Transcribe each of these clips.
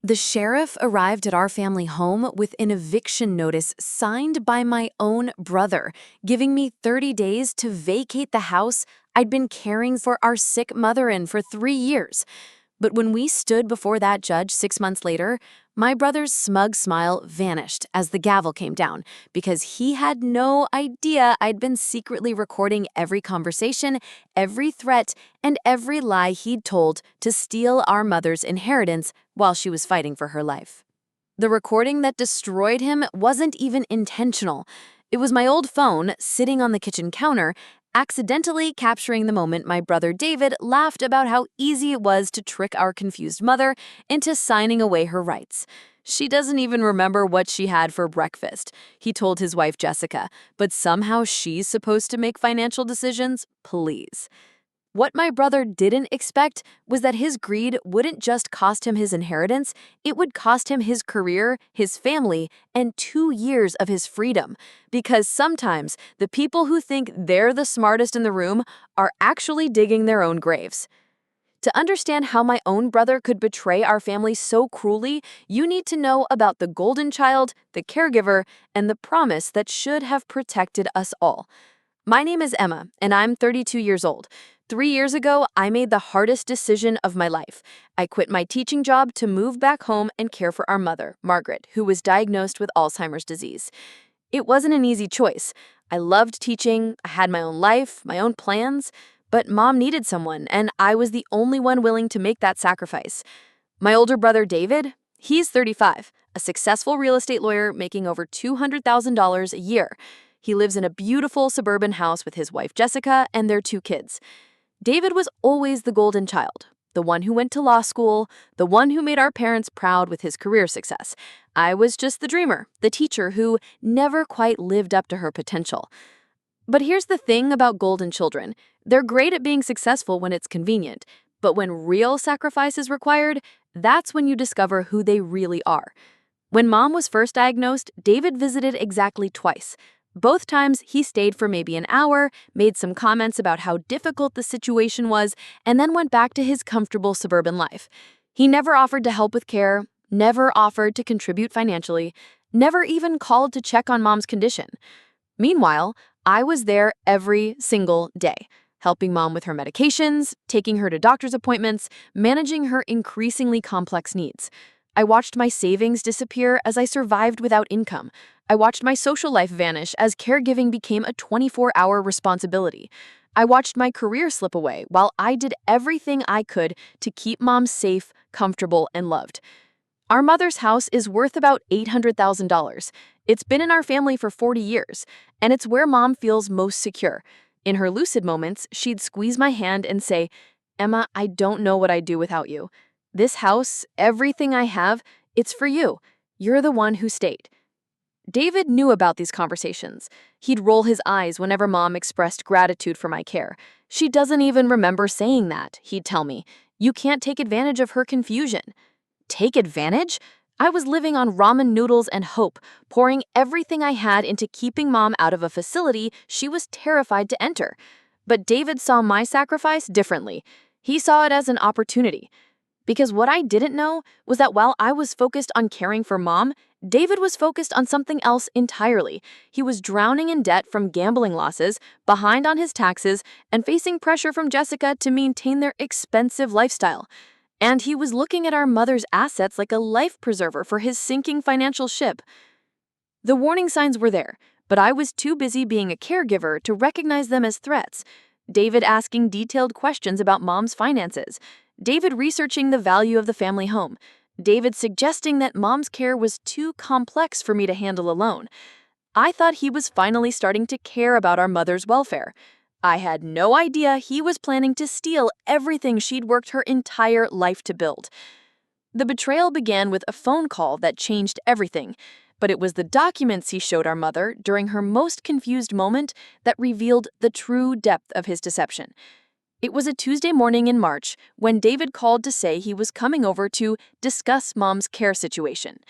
The sheriff arrived at our family home with an eviction notice signed by my own brother, giving me 30 days to vacate the house I'd been caring for our sick mother in for 3 years. But when we stood before that judge 6 months later, my brother's smug smile vanished as the gavel came down because he had no idea I'd been secretly recording every conversation, every threat, and every lie he'd told to steal our mother's inheritance while she was fighting for her life. The recording that destroyed him wasn't even intentional. It was my old phone sitting on the kitchen counter, accidentally capturing the moment my brother David laughed about how easy it was to trick our confused mother into signing away her rights. She doesn't even remember what she had for breakfast, he told his wife Jessica, but somehow she's supposed to make financial decisions? Please. What my brother didn't expect was that his greed wouldn't just cost him his inheritance, it would cost him his career, his family, and 2 years of his freedom. Because sometimes the people who think they're the smartest in the room are actually digging their own graves. To understand how my own brother could betray our family so cruelly, you need to know about the golden child, the caregiver, and the promise that should have protected us all. My name is Emma, and I'm 32 years old. 3 years ago, I made the hardest decision of my life. I quit my teaching job to move back home and care for our mother, Margaret, who was diagnosed with Alzheimer's disease. It wasn't an easy choice. I loved teaching, I had my own life, my own plans, but Mom needed someone, and I was the only one willing to make that sacrifice. My older brother, David, he's 35, a successful real estate lawyer making over $200,000 a year. He lives in a beautiful suburban house with his wife, Jessica, and their 2 kids. David was always the golden child, the one who went to law school, the one who made our parents proud with his career success. I was just the dreamer, the teacher who never quite lived up to her potential. But here's the thing about golden children. They're great at being successful when it's convenient, but when real sacrifice is required, that's when you discover who they really are. When Mom was first diagnosed, David visited exactly twice. Both times, he stayed for maybe an hour, made some comments about how difficult the situation was, and then went back to his comfortable suburban life. He never offered to help with care, never offered to contribute financially, never even called to check on Mom's condition. Meanwhile, I was there every single day, helping Mom with her medications, taking her to doctor's appointments, managing her increasingly complex needs. I watched my savings disappear as I survived without income. I watched my social life vanish as caregiving became a 24-hour responsibility. I watched my career slip away while I did everything I could to keep Mom safe, comfortable, and loved. Our mother's house is worth about $800,000. It's been in our family for 40 years, and it's where Mom feels most secure. In her lucid moments, she'd squeeze my hand and say, "Emma, I don't know what I'd do without you. This house, everything I have, it's for you. You're the one who stayed." David knew about these conversations. He'd roll his eyes whenever Mom expressed gratitude for my care. "She doesn't even remember saying that," he'd tell me. "You can't take advantage of her confusion." Take advantage? I was living on ramen noodles and hope, pouring everything I had into keeping Mom out of a facility she was terrified to enter. But David saw my sacrifice differently. He saw it as an opportunity. Because what I didn't know was that while I was focused on caring for Mom, David was focused on something else entirely. He was drowning in debt from gambling losses, behind on his taxes, and facing pressure from Jessica to maintain their expensive lifestyle. And he was looking at our mother's assets like a life preserver for his sinking financial ship. The warning signs were there, but I was too busy being a caregiver to recognize them as threats. David asking detailed questions about Mom's finances. David researching the value of the family home. David suggesting that Mom's care was too complex for me to handle alone. I thought he was finally starting to care about our mother's welfare. I had no idea he was planning to steal everything she'd worked her entire life to build. The betrayal began with a phone call that changed everything, but it was the documents he showed our mother during her most confused moment that revealed the true depth of his deception. It was a Tuesday morning in March when David called to say he was coming over to discuss Mom's care situation.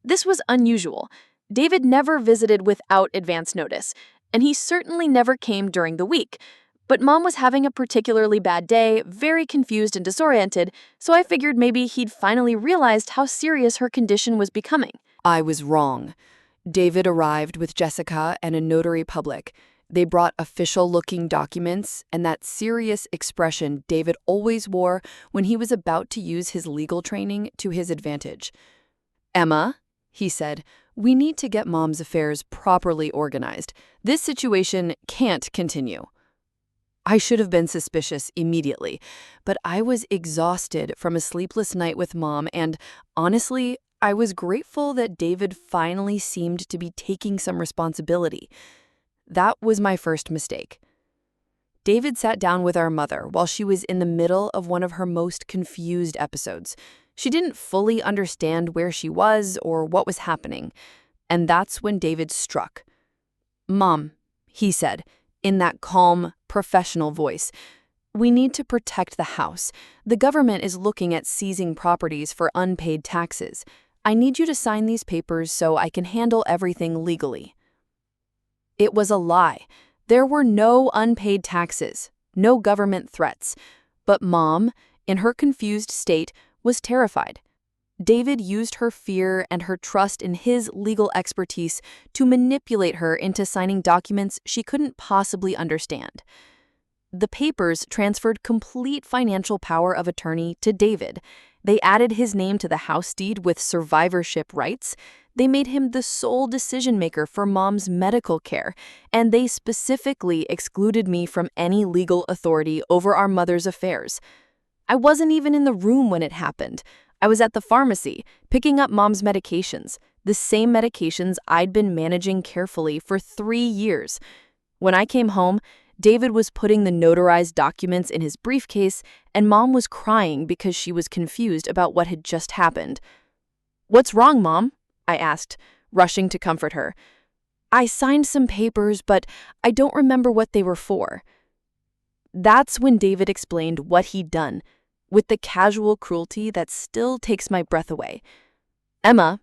This was unusual. David never visited without advance notice, and he certainly never came during the week. But Mom was having a particularly bad day, very confused and disoriented, so I figured maybe he'd finally realized how serious her condition was becoming. I was wrong. David arrived with Jessica and a notary public. They brought official-looking documents and that serious expression David always wore when he was about to use his legal training to his advantage. "Emma," he said, "we need to get Mom's affairs properly organized. This situation can't continue." I should have been suspicious immediately, but I was exhausted from a sleepless night with Mom, and honestly, I was grateful that David finally seemed to be taking some responsibility. That was my first mistake. David sat down with our mother while she was in the middle of one of her most confused episodes. She didn't fully understand where she was or what was happening, and that's when David struck. "Mom," he said, in that calm, professional voice, "we need to protect the house. The government is looking at seizing properties for unpaid taxes. I need you to sign these papers so I can handle everything legally." It was a lie. There were no unpaid taxes, no government threats. But Mom, in her confused state, was terrified. David used her fear and her trust in his legal expertise to manipulate her into signing documents she couldn't possibly understand. The papers transferred complete financial power of attorney to David. They added his name to the house deed with survivorship rights. They made him the sole decision-maker for Mom's medical care, and they specifically excluded me from any legal authority over our mother's affairs. I wasn't even in the room when it happened. I was at the pharmacy, picking up Mom's medications, the same medications I'd been managing carefully for 3 years. When I came home, David was putting the notarized documents in his briefcase, and Mom was crying because she was confused about what had just happened. "What's wrong, Mom?" I asked, rushing to comfort her. "I signed some papers, but I don't remember what they were for." That's when David explained what he'd done, with the casual cruelty that still takes my breath away. "Emma,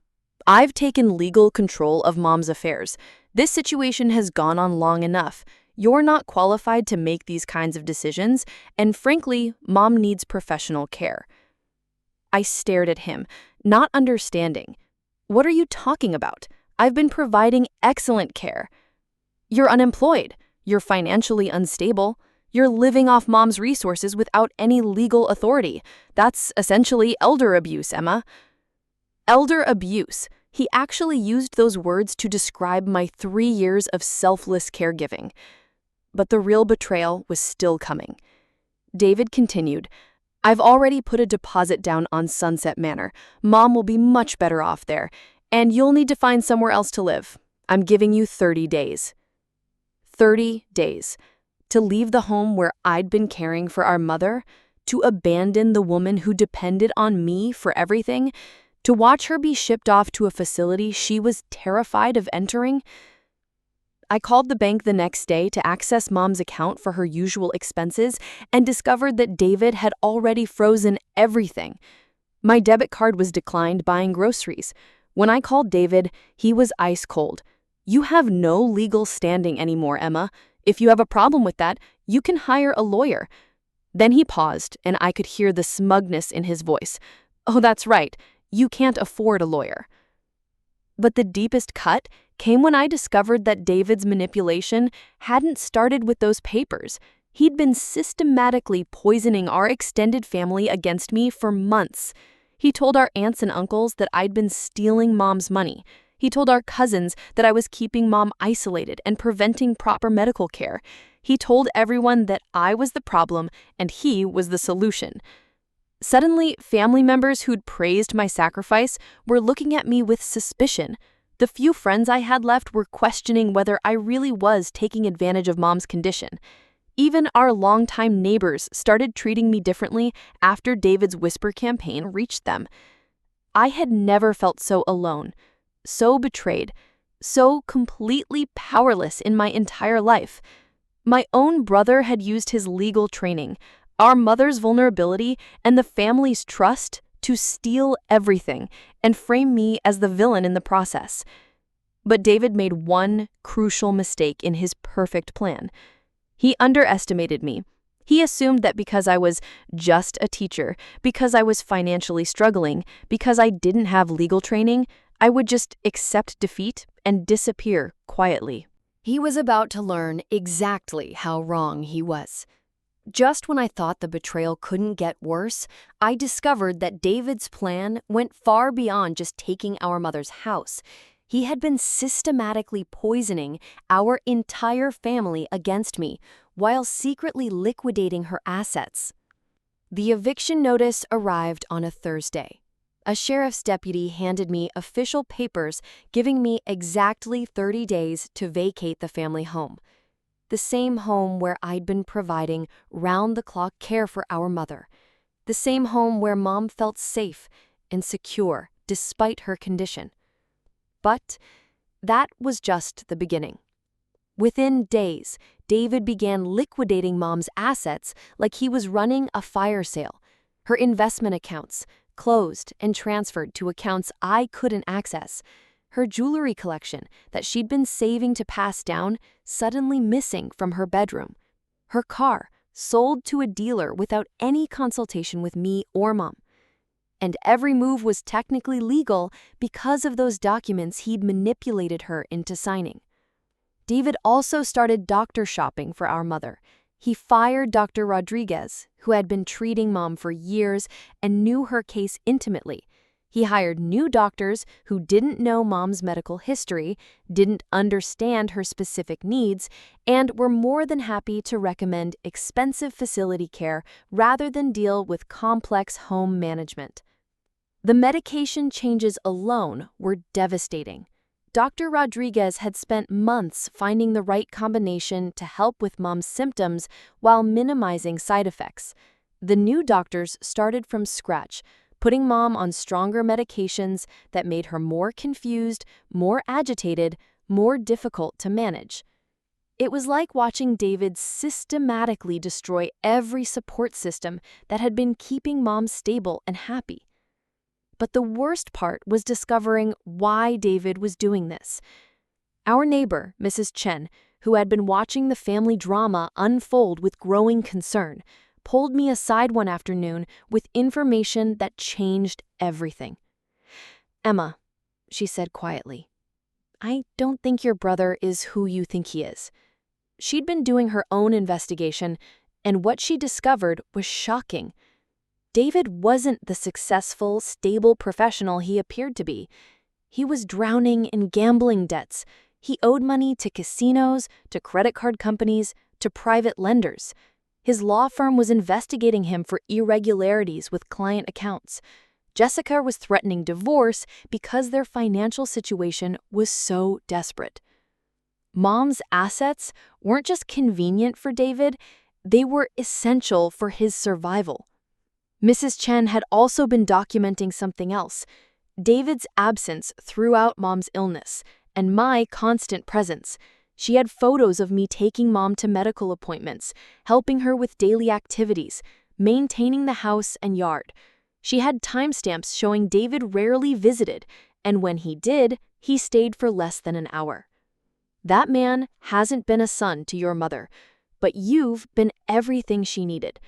I've taken legal control of Mom's affairs. This situation has gone on long enough. You're not qualified to make these kinds of decisions, and frankly, Mom needs professional care." I stared at him, not understanding. "What are you talking about? I've been providing excellent care." "You're unemployed. You're financially unstable. You're living off Mom's resources without any legal authority. That's essentially elder abuse, Emma." Elder abuse. He actually used those words to describe my 3 years of selfless caregiving. But the real betrayal was still coming. David continued, "I've already put a deposit down on Sunset Manor. Mom will be much better off there, and you'll need to find somewhere else to live. I'm giving you 30 days. 30 days. To leave the home where I'd been caring for our mother, to abandon the woman who depended on me for everything, to watch her be shipped off to a facility she was terrified of entering." I called the bank the next day to access Mom's account for her usual expenses and discovered that David had already frozen everything. My debit card was declined buying groceries. When I called David, he was ice cold. "You have no legal standing anymore, Emma. If you have a problem with that, you can hire a lawyer." Then he paused, and I could hear the smugness in his voice. "Oh, that's right. You can't afford a lawyer." But the deepest cut came when I discovered that David's manipulation hadn't started with those papers. He'd been systematically poisoning our extended family against me for months. He told our aunts and uncles that I'd been stealing Mom's money. He told our cousins that I was keeping Mom isolated and preventing proper medical care. He told everyone that I was the problem and he was the solution. Suddenly, family members who'd praised my sacrifice were looking at me with suspicion. The few friends I had left were questioning whether I really was taking advantage of Mom's condition. Even our longtime neighbors started treating me differently after David's whisper campaign reached them. I had never felt so alone, so betrayed, so completely powerless in my entire life. My own brother had used his legal training, our mother's vulnerability, and the family's trust to steal everything and frame me as the villain in the process. But David made one crucial mistake in his perfect plan. He underestimated me. He assumed that because I was just a teacher, because I was financially struggling, because I didn't have legal training, I would just accept defeat and disappear quietly. He was about to learn exactly how wrong he was. Just when I thought the betrayal couldn't get worse, I discovered that David's plan went far beyond just taking our mother's house. He had been systematically poisoning our entire family against me while secretly liquidating her assets. The eviction notice arrived on a Thursday. A sheriff's deputy handed me official papers giving me exactly 30 days to vacate the family home. The same home where I'd been providing round-the-clock care for our mother. The same home where Mom felt safe and secure despite her condition. But that was just the beginning. Within days, David began liquidating Mom's assets like he was running a fire sale. Her investment accounts closed and transferred to accounts I couldn't access. Her jewelry collection that she'd been saving to pass down suddenly missing from her bedroom. Her car sold to a dealer without any consultation with me or Mom. And every move was technically legal because of those documents he'd manipulated her into signing. David also started doctor shopping for our mother. He fired Dr. Rodriguez, who had been treating Mom for years and knew her case intimately. He hired new doctors who didn't know Mom's medical history, didn't understand her specific needs, and were more than happy to recommend expensive facility care rather than deal with complex home management. The medication changes alone were devastating. Dr. Rodriguez had spent months finding the right combination to help with Mom's symptoms while minimizing side effects. The new doctors started from scratch, putting Mom on stronger medications that made her more confused, more agitated, more difficult to manage. It was like watching David systematically destroy every support system that had been keeping Mom stable and happy. But the worst part was discovering why David was doing this. Our neighbor, Mrs. Chen, who had been watching the family drama unfold with growing concern, pulled me aside one afternoon with information that changed everything. "Emma," she said quietly, "I don't think your brother is who you think he is." She'd been doing her own investigation, and what she discovered was shocking. David wasn't the successful, stable professional he appeared to be. He was drowning in gambling debts. He owed money to casinos, to credit card companies, to private lenders. His law firm was investigating him for irregularities with client accounts. Jessica was threatening divorce because their financial situation was so desperate. Mom's assets weren't just convenient for David, they were essential for his survival. Mrs. Chen had also been documenting something else: David's absence throughout Mom's illness, and my constant presence. She had photos of me taking Mom to medical appointments, helping her with daily activities, maintaining the house and yard. She had timestamps showing David rarely visited, and when he did, he stayed for less than an hour. That man hasn't been a son to your mother, but you've been everything she needed.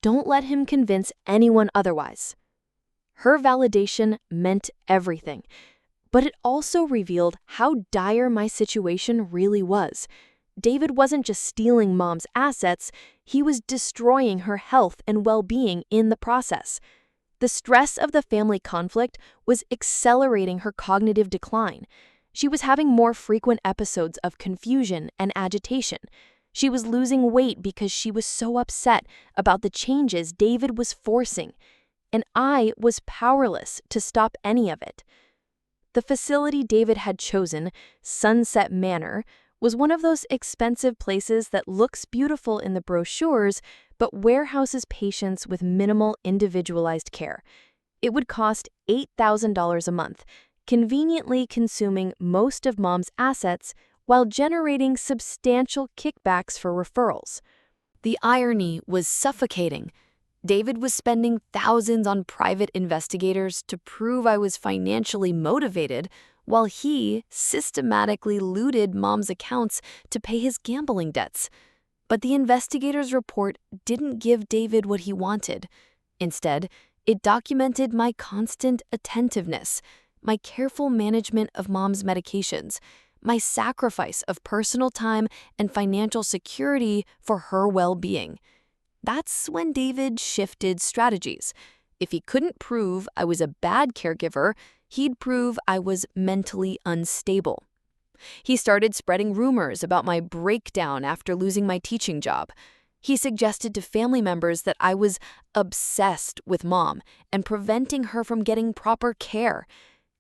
Don't let him convince anyone otherwise. Her validation meant everything, but it also revealed how dire my situation really was. David wasn't just stealing Mom's assets, he was destroying her health and well-being in the process. The stress of the family conflict was accelerating her cognitive decline. She was having more frequent episodes of confusion and agitation. She was losing weight because she was so upset about the changes David was forcing, and I was powerless to stop any of it. The facility David had chosen, Sunset Manor, was one of those expensive places that looks beautiful in the brochures but warehouses patients with minimal individualized care. It would cost $8,000 a month, conveniently consuming most of Mom's assets while generating substantial kickbacks for referrals. The irony was suffocating. David was spending thousands on private investigators to prove I was financially motivated, while he systematically looted Mom's accounts to pay his gambling debts. But the investigator's report didn't give David what he wanted. Instead, it documented my constant attentiveness, my careful management of Mom's medications, my sacrifice of personal time and financial security for her well-being. That's when David shifted strategies. If he couldn't prove I was a bad caregiver, he'd prove I was mentally unstable. He started spreading rumors about my breakdown after losing my teaching job. He suggested to family members that I was obsessed with Mom and preventing her from getting proper care.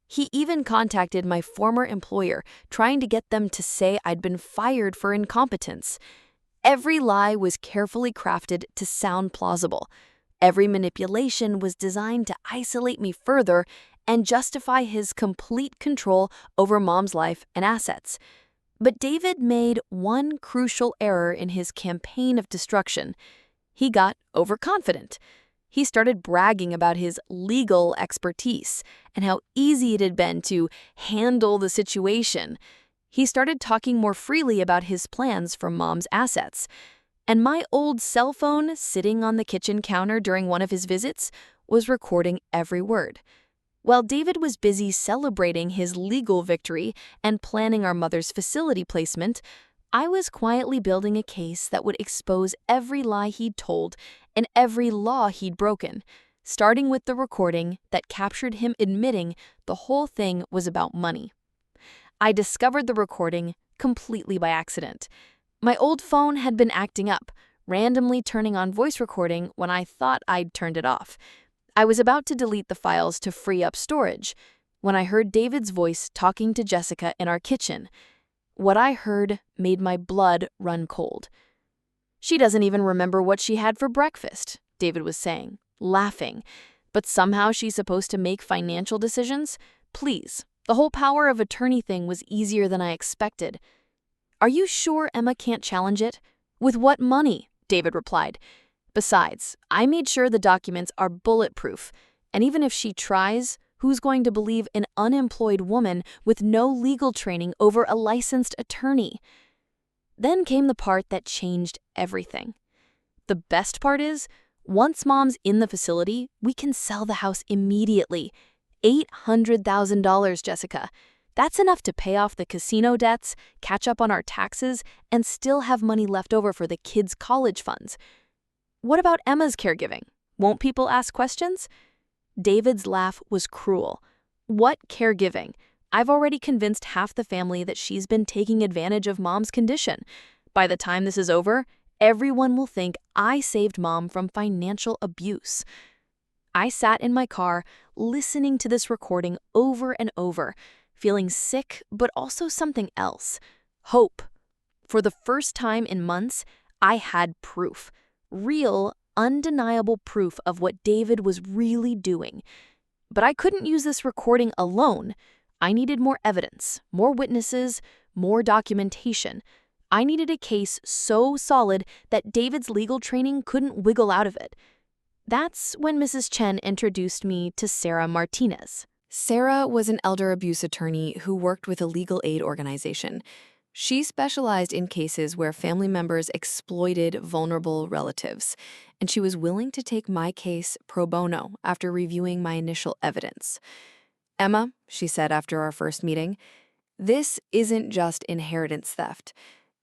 He even contacted my former employer, trying to get them to say I'd been fired for incompetence. Every lie was carefully crafted to sound plausible. Every manipulation was designed to isolate me further and justify his complete control over Mom's life and assets. But David made one crucial error in his campaign of destruction. He got overconfident. He started bragging about his legal expertise and how easy it had been to handle the situation. He started talking more freely about his plans for Mom's assets. And my old cell phone, sitting on the kitchen counter during one of his visits, was recording every word. While David was busy celebrating his legal victory and planning our mother's facility placement, I was quietly building a case that would expose every lie he'd told and every law he'd broken, starting with the recording that captured him admitting the whole thing was about money. I discovered the recording completely by accident. My old phone had been acting up, randomly turning on voice recording when I thought I'd turned it off. I was about to delete the files to free up storage when I heard David's voice talking to Jessica in our kitchen. What I heard made my blood run cold. "She doesn't even remember what she had for breakfast," David was saying, laughing. "But somehow she's supposed to make financial decisions? Please, the whole power of attorney thing was easier than I expected." "Are you sure Emma can't challenge it?" "With what money?" David replied. "Besides, I made sure the documents are bulletproof, and even if she tries, who's going to believe an unemployed woman with no legal training over a licensed attorney?" Then came the part that changed everything. The best part is, once Mom's in the facility, we can sell the house immediately. $800,000, Jessica. That's enough to pay off the casino debts, catch up on our taxes, and still have money left over for the kids' college funds. "What about Emma's caregiving? Won't people ask questions?" David's laugh was cruel. "What caregiving? I've already convinced half the family that she's been taking advantage of Mom's condition. By the time this is over, everyone will think I saved Mom from financial abuse." I sat in my car, listening to this recording over and over, feeling sick, but also something else. Hope. For the first time in months, I had proof. Real, undeniable proof of what David was really doing. But I couldn't use this recording alone. I needed more evidence, more witnesses, more documentation. I needed a case so solid that David's legal training couldn't wiggle out of it. That's when Mrs. Chen introduced me to Sarah Martinez. Sarah was an elder abuse attorney who worked with a legal aid organization. She specialized in cases where family members exploited vulnerable relatives, and she was willing to take my case pro bono after reviewing my initial evidence. "Emma," she said after our first meeting, "this isn't just inheritance theft.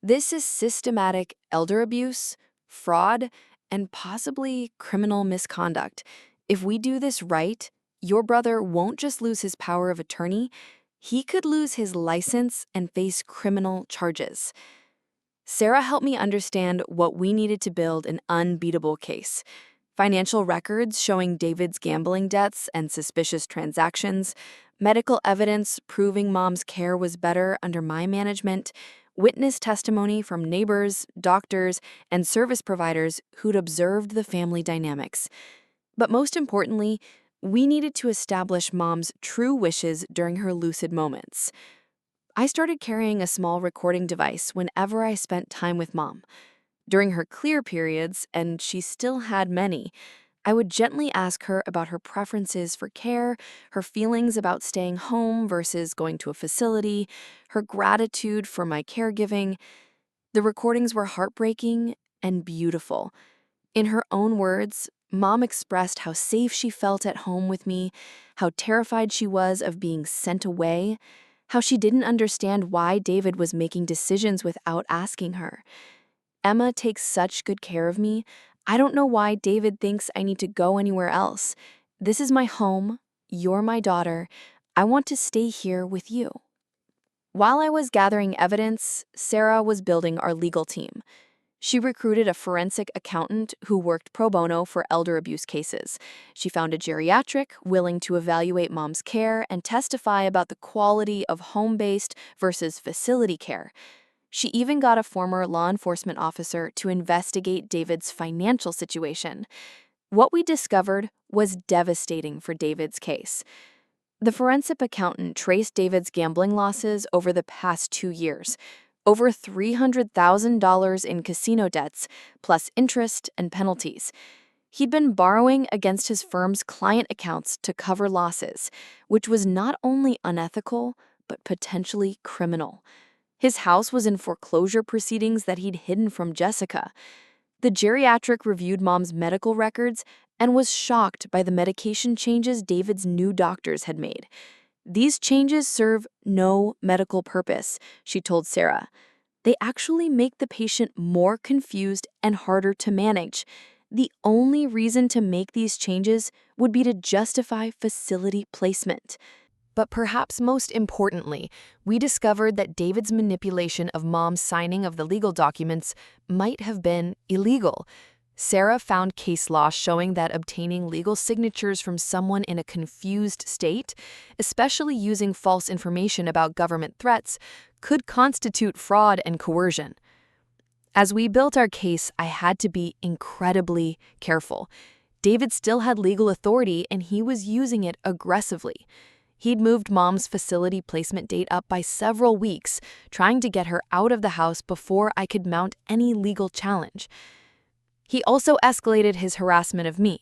This is systematic elder abuse, fraud, and possibly criminal misconduct. If we do this right, your brother won't just lose his power of attorney, he could lose his license and face criminal charges." Sarah helped me understand what we needed to build an unbeatable case. Financial records showing David's gambling debts and suspicious transactions, medical evidence proving Mom's care was better under my management, witness testimony from neighbors, doctors, and service providers who'd observed the family dynamics. But most importantly, we needed to establish Mom's true wishes during her lucid moments. I started carrying a small recording device whenever I spent time with Mom. During her clear periods, and she still had many, I would gently ask her about her preferences for care, her feelings about staying home versus going to a facility, her gratitude for my caregiving. The recordings were heartbreaking and beautiful. In her own words, Mom expressed how safe she felt at home with me, how terrified she was of being sent away, how she didn't understand why David was making decisions without asking her. Emma takes such good care of me. I don't know why David thinks I need to go anywhere else. This is my home. You're my daughter. I want to stay here with you. While I was gathering evidence, Sarah was building our legal team. She recruited a forensic accountant who worked pro bono for elder abuse cases. She found a geriatric willing to evaluate Mom's care and testify about the quality of home-based versus facility care. She even got a former law enforcement officer to investigate David's financial situation. What we discovered was devastating for David's case. The forensic accountant traced David's gambling losses over the past 2 years, over $300,000 in casino debts, plus interest and penalties. He'd been borrowing against his firm's client accounts to cover losses, which was not only unethical, but potentially criminal. His house was in foreclosure proceedings that he'd hidden from Jessica. The geriatric reviewed Mom's medical records and was shocked by the medication changes David's new doctors had made. These changes serve no medical purpose, she told Sarah. They actually make the patient more confused and harder to manage. The only reason to make these changes would be to justify facility placement. But perhaps most importantly, we discovered that David's manipulation of Mom's signing of the legal documents might have been illegal. Sarah found case law showing that obtaining legal signatures from someone in a confused state, especially using false information about government threats, could constitute fraud and coercion. As we built our case, I had to be incredibly careful. David still had legal authority and he was using it aggressively. He'd moved Mom's facility placement date up by several weeks, trying to get her out of the house before I could mount any legal challenge. He also escalated his harassment of me.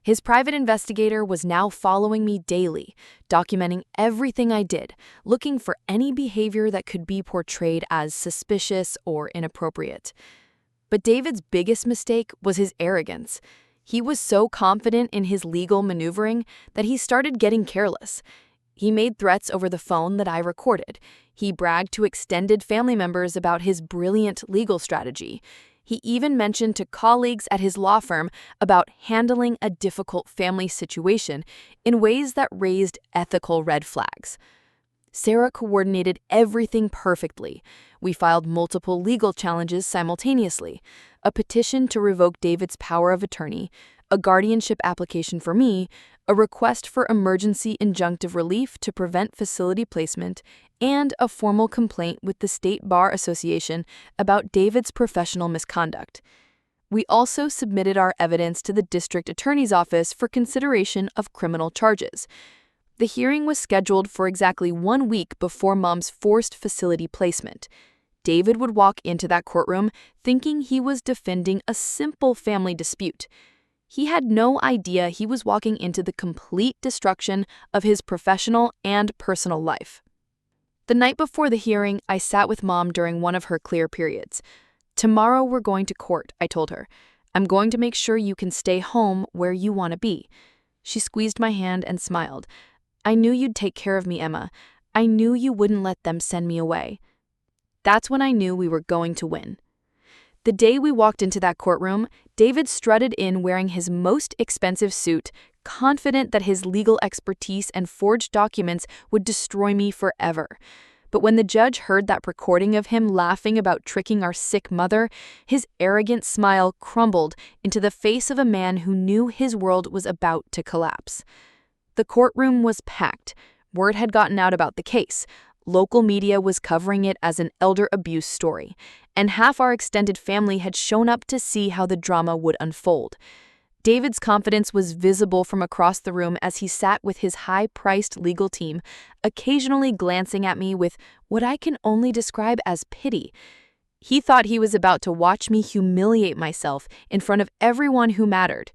His private investigator was now following me daily, documenting everything I did, looking for any behavior that could be portrayed as suspicious or inappropriate. But David's biggest mistake was his arrogance. He was so confident in his legal maneuvering that he started getting careless. He made threats over the phone that I recorded. He bragged to extended family members about his brilliant legal strategy. He even mentioned to colleagues at his law firm about handling a difficult family situation in ways that raised ethical red flags. Sarah coordinated everything perfectly. We filed multiple legal challenges simultaneously: a petition to revoke David's power of attorney, a guardianship application for me, a request for emergency injunctive relief to prevent facility placement, and a formal complaint with the State Bar Association about David's professional misconduct. We also submitted our evidence to the district attorney's office for consideration of criminal charges. The hearing was scheduled for exactly 1 week before Mom's forced facility placement. David would walk into that courtroom thinking he was defending a simple family dispute. He had no idea he was walking into the complete destruction of his professional and personal life. The night before the hearing, I sat with Mom during one of her clear periods. "Tomorrow we're going to court," I told her. "I'm going to make sure you can stay home where you want to be." She squeezed my hand and smiled. "I knew you'd take care of me, Emma. I knew you wouldn't let them send me away." That's when I knew we were going to win. The day we walked into that courtroom, David strutted in wearing his most expensive suit, confident that his legal expertise and forged documents would destroy me forever. But when the judge heard that recording of him laughing about tricking our sick mother, his arrogant smile crumbled into the face of a man who knew his world was about to collapse. The courtroom was packed. Word had gotten out about the case. Local media was covering it as an elder abuse story, and half our extended family had shown up to see how the drama would unfold. David's confidence was visible from across the room as he sat with his high-priced legal team, occasionally glancing at me with what I can only describe as pity. He thought he was about to watch me humiliate myself in front of everyone who mattered.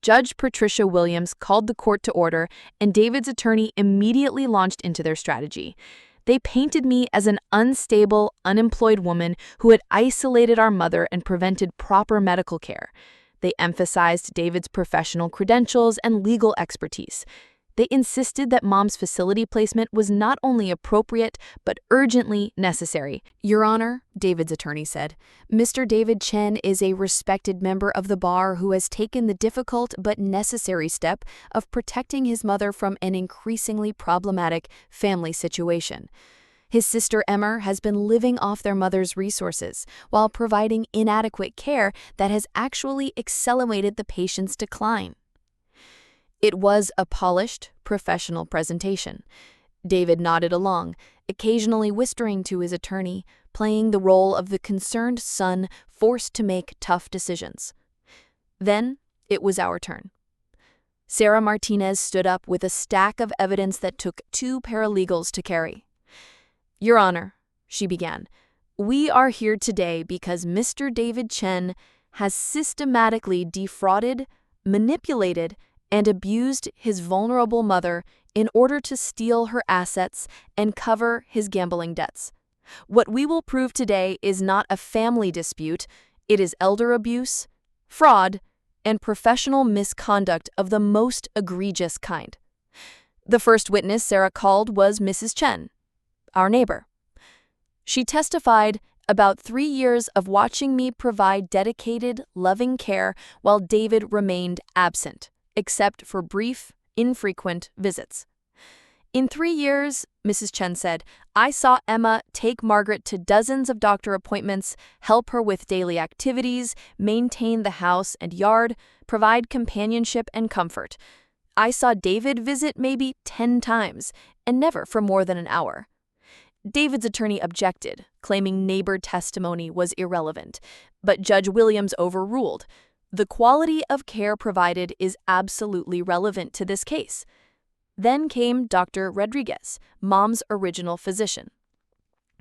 Judge Patricia Williams called the court to order, and David's attorney immediately launched into their strategy. They painted me as an unstable, unemployed woman who had isolated our mother and prevented proper medical care. They emphasized David's professional credentials and legal expertise. They insisted that Mom's facility placement was not only appropriate, but urgently necessary. Your Honor, David's attorney said, Mr. David Chen is a respected member of the bar who has taken the difficult but necessary step of protecting his mother from an increasingly problematic family situation. His sister Emmer has been living off their mother's resources while providing inadequate care that has actually accelerated the patient's decline. It was a polished, professional presentation. David nodded along, occasionally whispering to his attorney, playing the role of the concerned son forced to make tough decisions. Then it was our turn. Sarah Martinez stood up with a stack of evidence that took 2 paralegals to carry. Your Honor, she began, we are here today because Mr. David Chen has systematically defrauded, manipulated, and abused his vulnerable mother in order to steal her assets and cover his gambling debts. What we will prove today is not a family dispute, it is elder abuse, fraud, and professional misconduct of the most egregious kind. The first witness Sarah called was Mrs. Chen, our neighbor. She testified about 3 years of watching me provide dedicated, loving care while David remained absent, except for brief, infrequent visits. In 3 years, Mrs. Chen said, I saw Emma take Margaret to dozens of doctor appointments, help her with daily activities, maintain the house and yard, provide companionship and comfort. I saw David visit maybe 10 times, and never for more than an hour. David's attorney objected, claiming neighbor testimony was irrelevant, but Judge Williams overruled. The quality of care provided is absolutely relevant to this case. Then came Dr. Rodriguez, Mom's original physician.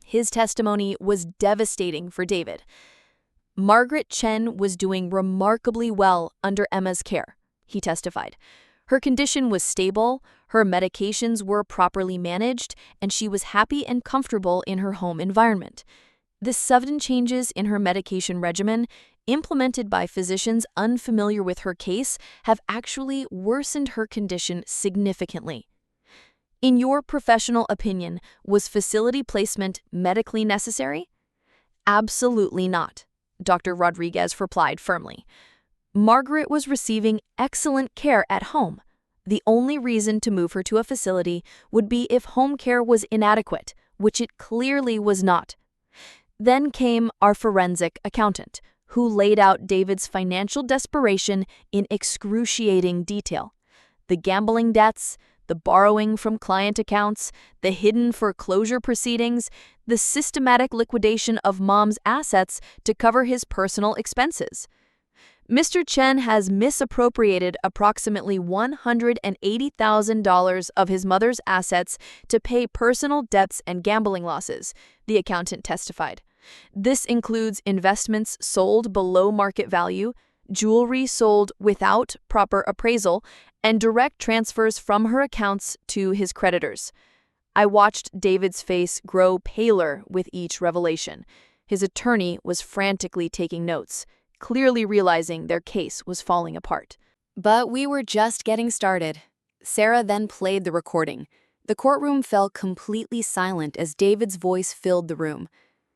His testimony was devastating for David. Margaret Chen was doing remarkably well under Emma's care, he testified. Her condition was stable, her medications were properly managed, and she was happy and comfortable in her home environment. The sudden changes in her medication regimen, implemented by physicians unfamiliar with her case, have actually worsened her condition significantly. In your professional opinion, was facility placement medically necessary? Absolutely not, Dr. Rodriguez replied firmly. Margaret was receiving excellent care at home. The only reason to move her to a facility would be if home care was inadequate, which it clearly was not. Then came our forensic accountant, who laid out David's financial desperation in excruciating detail. The gambling debts, the borrowing from client accounts, the hidden foreclosure proceedings, the systematic liquidation of Mom's assets to cover his personal expenses. Mr. Chen has misappropriated approximately $180,000 of his mother's assets to pay personal debts and gambling losses, the accountant testified. This includes investments sold below market value, jewelry sold without proper appraisal, and direct transfers from her accounts to his creditors. I watched David's face grow paler with each revelation. His attorney was frantically taking notes, clearly realizing their case was falling apart. But we were just getting started. Sarah then played the recording. The courtroom fell completely silent as David's voice filled the room.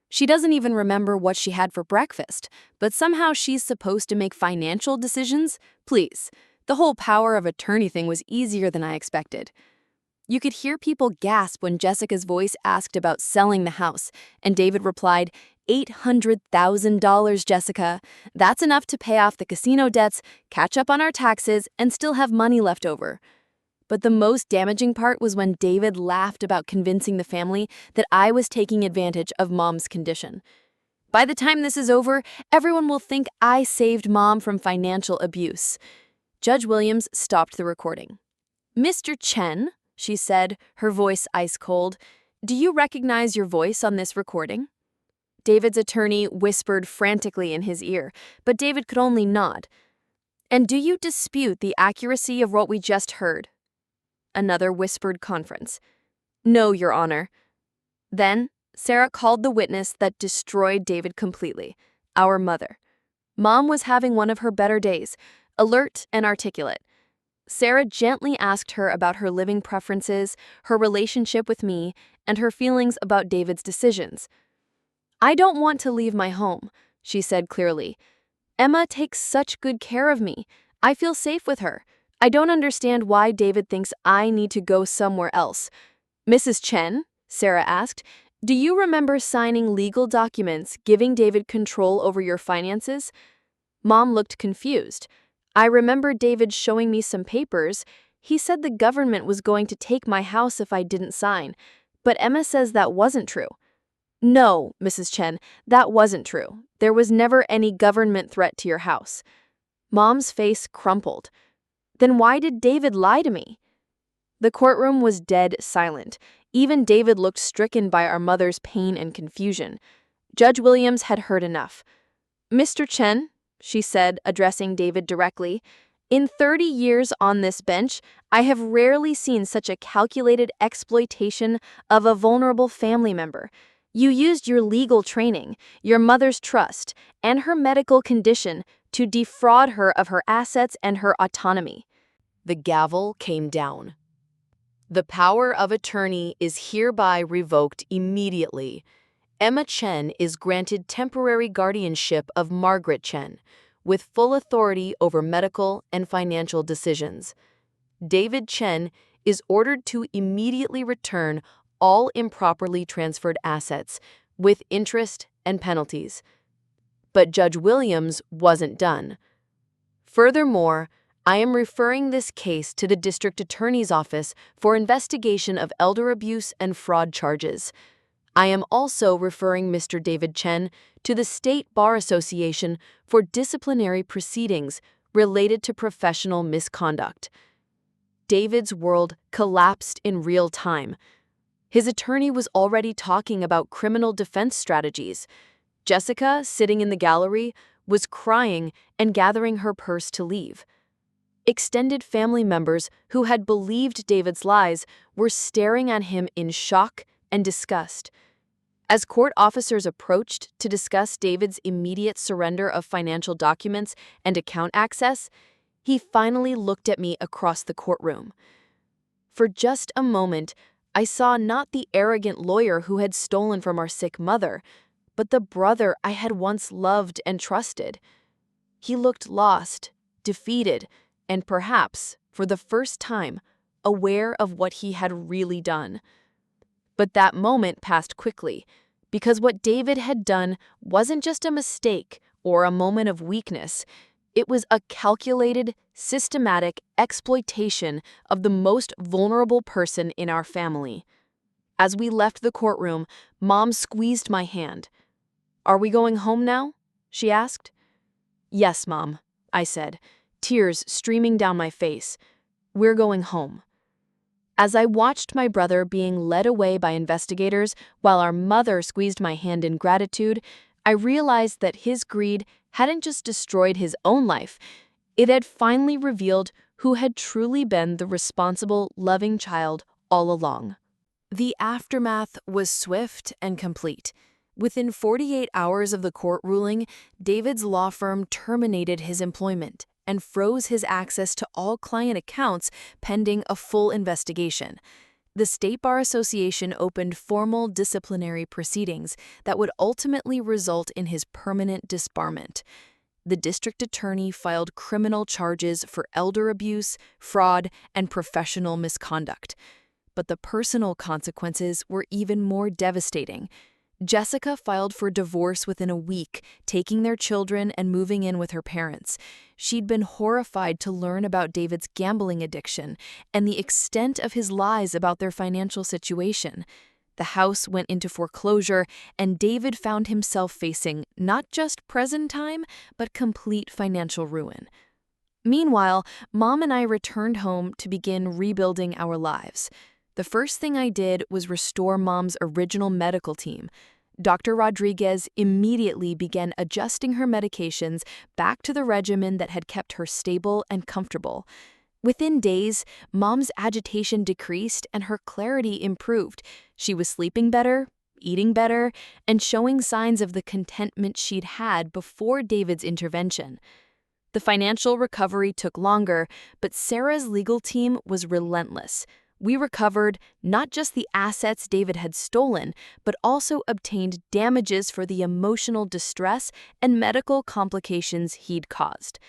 She doesn't even remember what she had for breakfast, but somehow she's supposed to make financial decisions? Please. The whole power of attorney thing was easier than I expected. You could hear people gasp when Jessica's voice asked about selling the house, and David replied, $800,000, Jessica. That's enough to pay off the casino debts, catch up on our taxes, and still have money left over. But the most damaging part was when David laughed about convincing the family that I was taking advantage of Mom's condition. By the time this is over, everyone will think I saved Mom from financial abuse. Judge Williams stopped the recording. Mr. Chen, she said, her voice ice cold, do you recognize your voice on this recording? David's attorney whispered frantically in his ear, but David could only nod. And do you dispute the accuracy of what we just heard? Another whispered conference. No, Your Honor. Then, Sarah called the witness that destroyed David completely, our mother. Mom was having one of her better days, alert and articulate. Sarah gently asked her about her living preferences, her relationship with me, and her feelings about David's decisions. "I don't want to leave my home," she said clearly. "Emma takes such good care of me. I feel safe with her. I don't understand why David thinks I need to go somewhere else." "Mrs. Chen," Sarah asked, "do you remember signing legal documents giving David control over your finances?" Mom looked confused. "I remember David showing me some papers. He said the government was going to take my house if I didn't sign. But Emma says that wasn't true." "No, Mrs. Chen, that wasn't true. There was never any government threat to your house." Mom's face crumpled. "Then why did David lie to me?" The courtroom was dead silent. Even David looked stricken by our mother's pain and confusion. Judge Williams had heard enough. "Mr. Chen," she said, addressing David directly, "in 30 years on this bench, I have rarely seen such a calculated exploitation of a vulnerable family member. You used your legal training, your mother's trust, and her medical condition to defraud her of her assets and her autonomy." The gavel came down. "The power of attorney is hereby revoked immediately. Emma Chen is granted temporary guardianship of Margaret Chen, with full authority over medical and financial decisions. David Chen is ordered to immediately return all improperly transferred assets, with interest and penalties." But Judge Williams wasn't done. "Furthermore, I am referring this case to the District Attorney's Office for investigation of elder abuse and fraud charges. I am also referring Mr. David Chen to the State Bar Association for disciplinary proceedings related to professional misconduct." David's world collapsed in real time. His attorney was already talking about criminal defense strategies. Jessica, sitting in the gallery, was crying and gathering her purse to leave. Extended family members who had believed David's lies were staring at him in shock and disgust. As court officers approached to discuss David's immediate surrender of financial documents and account access, he finally looked at me across the courtroom. For just a moment, I saw not the arrogant lawyer who had stolen from our sick mother, but the brother I had once loved and trusted. He looked lost, defeated, and perhaps, for the first time, aware of what he had really done. But that moment passed quickly, because what David had done wasn't just a mistake or a moment of weakness. It was a calculated, systematic exploitation of the most vulnerable person in our family. As we left the courtroom, Mom squeezed my hand. "Are we going home now?" she asked. "Yes, Mom," I said, tears streaming down my face. "We're going home." As I watched my brother being led away by investigators while our mother squeezed my hand in gratitude, I realized that his greed hadn't just destroyed his own life, it had finally revealed who had truly been the responsible, loving child all along. The aftermath was swift and complete. Within 48 hours of the court ruling, David's law firm terminated his employment and froze his access to all client accounts pending a full investigation. The State Bar Association opened formal disciplinary proceedings that would ultimately result in his permanent disbarment. The district attorney filed criminal charges for elder abuse, fraud, and professional misconduct. But the personal consequences were even more devastating. Jessica filed for divorce within a week, taking their children and moving in with her parents. She'd been horrified to learn about David's gambling addiction and the extent of his lies about their financial situation. The house went into foreclosure, and David found himself facing not just present time, but complete financial ruin. Meanwhile, Mom and I returned home to begin rebuilding our lives. The first thing I did was restore Mom's original medical team. Dr. Rodriguez immediately began adjusting her medications back to the regimen that had kept her stable and comfortable. Within days, Mom's agitation decreased and her clarity improved. She was sleeping better, eating better and showing signs of the contentment she'd had before David's intervention. The financial recovery took longer, but Sarah's legal team was relentless. We recovered not just the assets David had stolen, but also obtained damages for the emotional distress and medical complications he'd caused.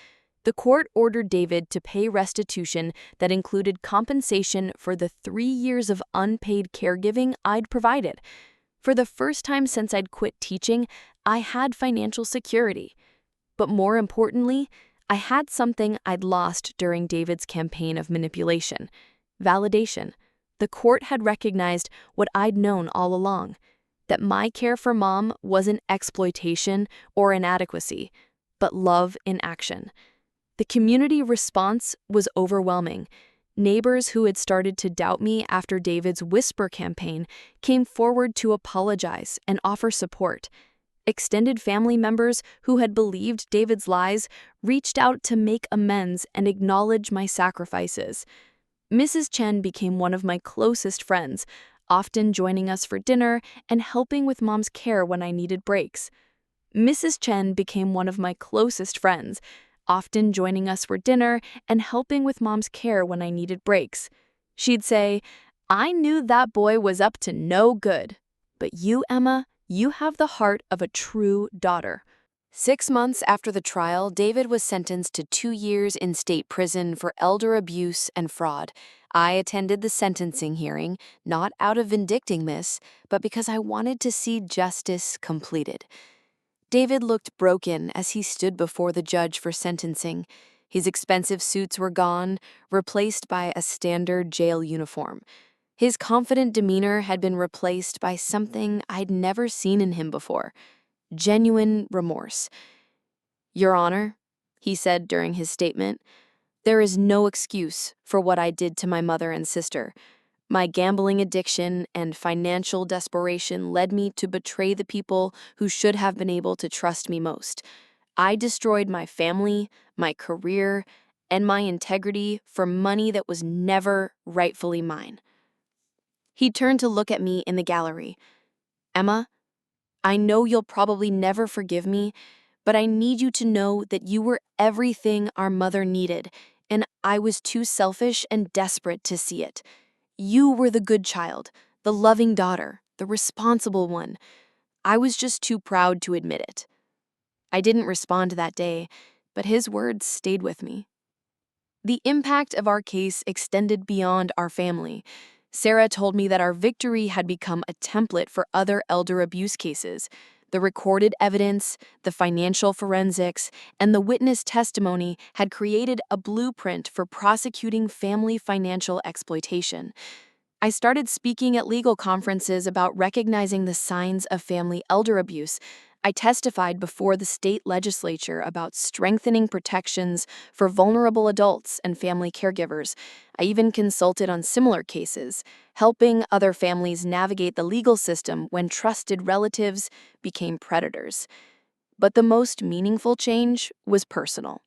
The court ordered David to pay restitution that included compensation for the 3 years of unpaid caregiving I'd provided. For the first time since I'd quit teaching, I had financial security. But more importantly, I had something I'd lost during David's campaign of manipulation: validation. The court had recognized what I'd known all along, that my care for Mom wasn't exploitation or inadequacy, but love in action. The community response was overwhelming. Neighbors who had started to doubt me after David's Whisper campaign came forward to apologize and offer support. Extended family members who had believed David's lies reached out to make amends and acknowledge my sacrifices. Mrs. Chen became one of my closest friends, often joining us for dinner and helping with Mom's care when I needed breaks. Mrs. Chen became one of my closest friends, often joining us for dinner and helping with Mom's care when I needed breaks. She'd say, "I knew that boy was up to no good. But you, Emma, you have the heart of a true daughter." 6 months after the trial, David was sentenced to 2 years in state prison for elder abuse and fraud. I attended the sentencing hearing, not out of vindictiveness, but because I wanted to see justice completed. David looked broken as he stood before the judge for sentencing. His expensive suits were gone, replaced by a standard jail uniform. His confident demeanor had been replaced by something I'd never seen in him before: genuine remorse. "Your Honor," he said during his statement, "there is no excuse for what I did to my mother and sister. My gambling addiction and financial desperation led me to betray the people who should have been able to trust me most. I destroyed my family, my career, and my integrity for money that was never rightfully mine." He turned to look at me in the gallery. "Emma, I know you'll probably never forgive me, but I need you to know that you were everything our mother needed, and I was too selfish and desperate to see it. You were the good child, the loving daughter, the responsible one. I was just too proud to admit it." I didn't respond that day, but his words stayed with me. The impact of our case extended beyond our family. Sarah told me that our victory had become a template for other elder abuse cases. The recorded evidence, the financial forensics, and the witness testimony had created a blueprint for prosecuting family financial exploitation. I started speaking at legal conferences about recognizing the signs of family elder abuse. I testified before the state legislature about strengthening protections for vulnerable adults and family caregivers. I even consulted on similar cases, helping other families navigate the legal system when trusted relatives became predators. But the most meaningful change was personal.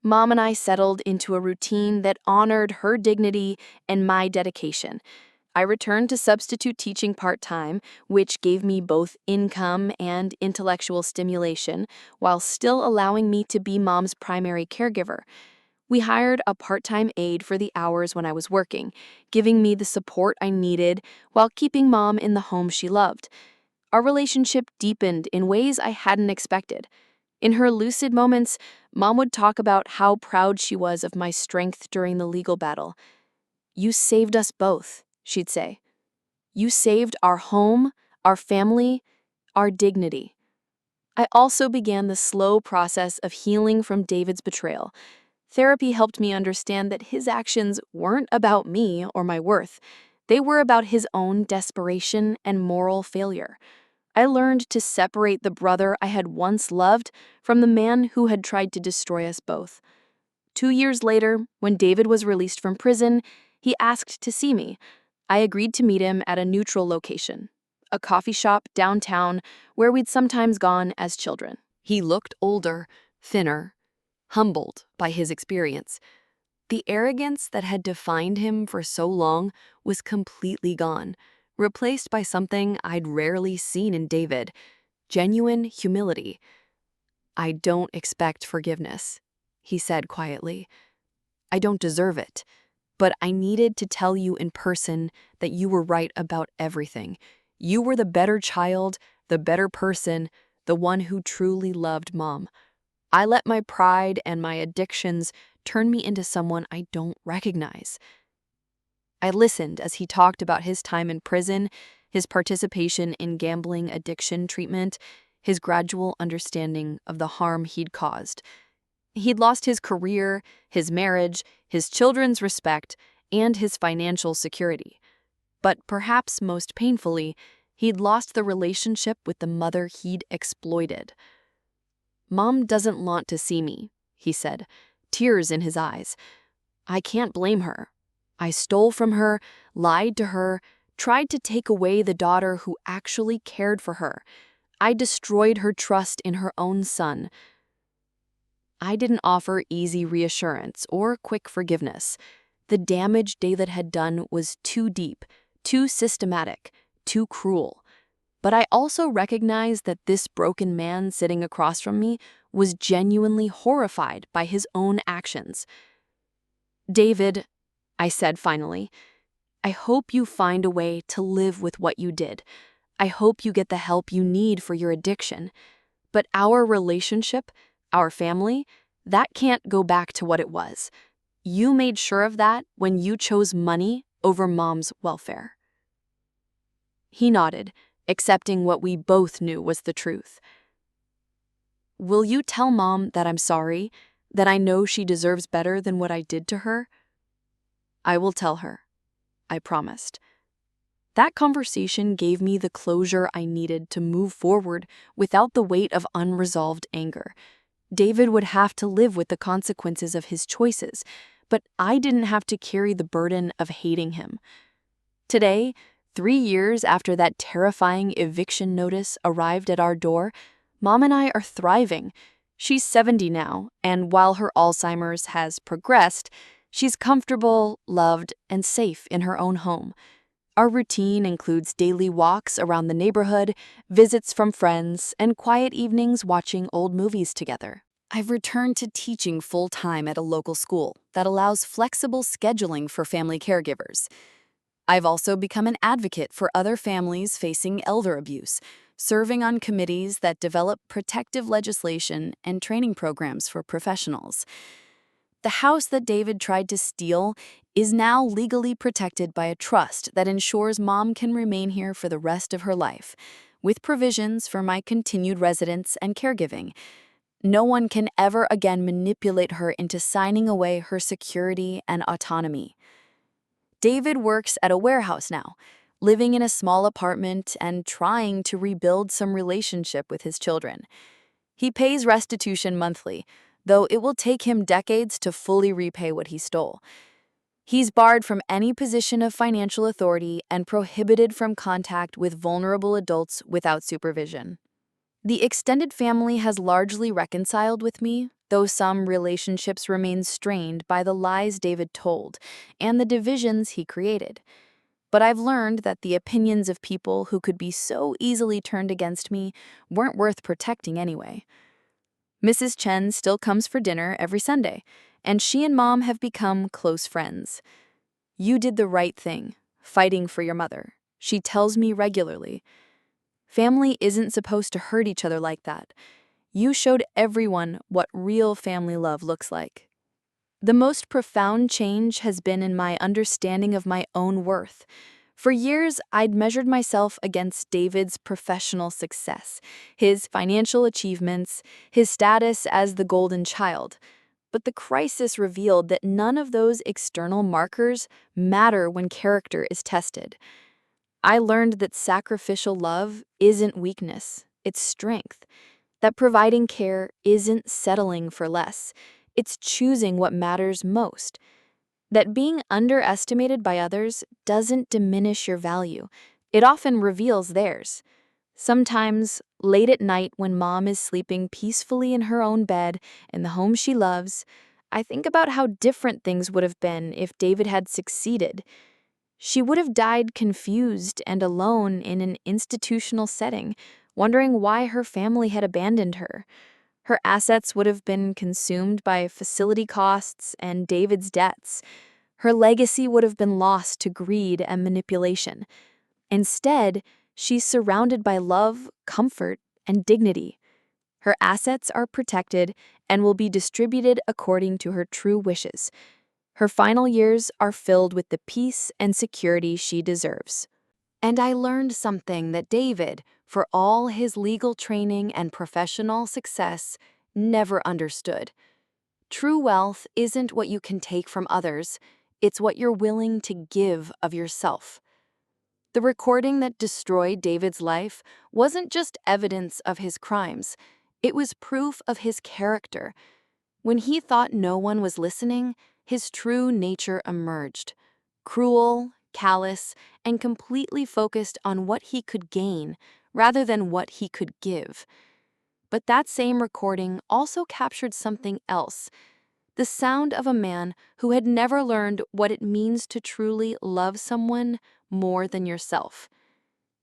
Mom and I settled into a routine that honored her dignity and my dedication. I returned to substitute teaching part-time, which gave me both income and intellectual stimulation, while still allowing me to be Mom's primary caregiver. We hired a part-time aide for the hours when I was working, giving me the support I needed while keeping Mom in the home she loved. Our relationship deepened in ways I hadn't expected. In her lucid moments, Mom would talk about how proud she was of my strength during the legal battle. "You saved us both," she'd say. "You saved our home, our family, our dignity." I also began the slow process of healing from David's betrayal. Therapy helped me understand that his actions weren't about me or my worth. They were about his own desperation and moral failure. I learned to separate the brother I had once loved from the man who had tried to destroy us both. 2 years later, when David was released from prison, he asked to see me. I agreed to meet him at a neutral location, a coffee shop downtown where we'd sometimes gone as children. He looked older, thinner, humbled by his experience. The arrogance that had defined him for so long was completely gone. replaced by something I'd rarely seen in David: genuine humility. "I don't expect forgiveness," he said quietly. "I don't deserve it. But I needed to tell you in person that you were right about everything. You were the better child, the better person, the one who truly loved Mom. I let my pride and my addictions turn me into someone I don't recognize." I listened as he talked about his time in prison, his participation in gambling addiction treatment, his gradual understanding of the harm he'd caused. He'd lost his career, his marriage, his children's respect, and his financial security. But perhaps most painfully, he'd lost the relationship with the mother he'd exploited. "Mom doesn't want to see me," he said, tears in his eyes. "I can't blame her. I stole from her, lied to her, tried to take away the daughter who actually cared for her. I destroyed her trust in her own son." I didn't offer easy reassurance or quick forgiveness. The damage David had done was too deep, too systematic, too cruel. But I also recognized that this broken man sitting across from me was genuinely horrified by his own actions. "David," I said finally, "I hope you find a way to live with what you did. I hope you get the help you need for your addiction. But our relationship, our family, that can't go back to what it was. You made sure of that when you chose money over Mom's welfare." He nodded, accepting what we both knew was the truth. "Will you tell Mom that I'm sorry, that I know she deserves better than what I did to her?" "I will tell her," I promised. That conversation gave me the closure I needed to move forward without the weight of unresolved anger. David would have to live with the consequences of his choices, but I didn't have to carry the burden of hating him. Today, 3 years after that terrifying eviction notice arrived at our door, Mom and I are thriving. She's 70 now, and while her Alzheimer's has progressed, she's comfortable, loved, and safe in her own home. Our routine includes daily walks around the neighborhood, visits from friends, and quiet evenings watching old movies together. I've returned to teaching full-time at a local school that allows flexible scheduling for family caregivers. I've also become an advocate for other families facing elder abuse, serving on committees that develop protective legislation and training programs for professionals. The house that David tried to steal is now legally protected by a trust that ensures Mom can remain here for the rest of her life, with provisions for my continued residence and caregiving. No one can ever again manipulate her into signing away her security and autonomy. David works at a warehouse now, living in a small apartment and trying to rebuild some relationship with his children. He pays restitution monthly, though it will take him decades to fully repay what he stole. He's barred from any position of financial authority and prohibited from contact with vulnerable adults without supervision. The extended family has largely reconciled with me, though some relationships remain strained by the lies David told and the divisions he created. But I've learned that the opinions of people who could be so easily turned against me weren't worth protecting anyway. Mrs. Chen still comes for dinner every Sunday, and she and Mom have become close friends. "You did the right thing, fighting for your mother," she tells me regularly. "Family isn't supposed to hurt each other like that. You showed everyone what real family love looks like." The most profound change has been in my understanding of my own worth. For years, I'd measured myself against David's professional success, his financial achievements, his status as the golden child. But the crisis revealed that none of those external markers matter when character is tested. I learned that sacrificial love isn't weakness, it's strength. That providing care isn't settling for less, it's choosing what matters most. That being underestimated by others doesn't diminish your value, it often reveals theirs. Sometimes, late at night when Mom is sleeping peacefully in her own bed in the home she loves, I think about how different things would have been if David had succeeded. She would have died confused and alone in an institutional setting, wondering why her family had abandoned her. Her assets would have been consumed by facility costs and David's debts. Her legacy would have been lost to greed and manipulation. Instead, she's surrounded by love, comfort, and dignity. Her assets are protected and will be distributed according to her true wishes. Her final years are filled with the peace and security she deserves. And I learned something that David, for all his legal training and professional success, never understood. True wealth isn't what you can take from others, it's what you're willing to give of yourself. The recording that destroyed David's life wasn't just evidence of his crimes, it was proof of his character. When he thought no one was listening, his true nature emerged. Cruel, callous, and completely focused on what he could gain rather than what he could give. But that same recording also captured something else: the sound of a man who had never learned what it means to truly love someone more than yourself.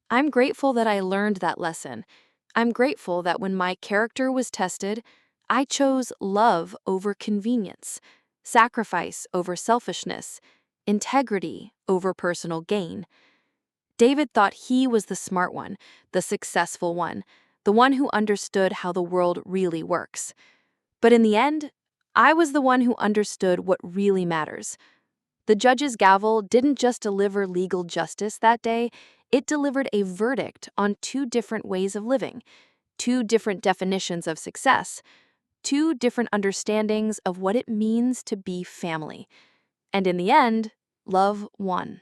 I'm grateful that I learned that lesson. I'm grateful that when my character was tested, I chose love over convenience, sacrifice over selfishness, integrity over personal gain. David thought he was the smart one, the successful one, the one who understood how the world really works. But in the end, I was the one who understood what really matters. The judge's gavel didn't just deliver legal justice that day, it delivered a verdict on two different ways of living, two different definitions of success, two different understandings of what it means to be family. And in the end, love won.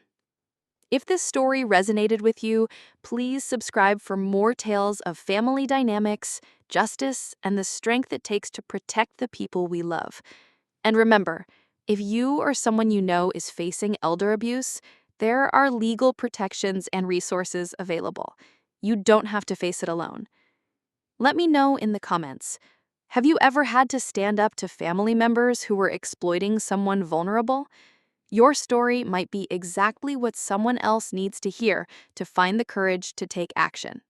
If this story resonated with you, please subscribe for more tales of family dynamics, justice, and the strength it takes to protect the people we love. And remember, if you or someone you know is facing elder abuse, there are legal protections and resources available. You don't have to face it alone. Let me know in the comments. Have you ever had to stand up to family members who were exploiting someone vulnerable? Your story might be exactly what someone else needs to hear to find the courage to take action.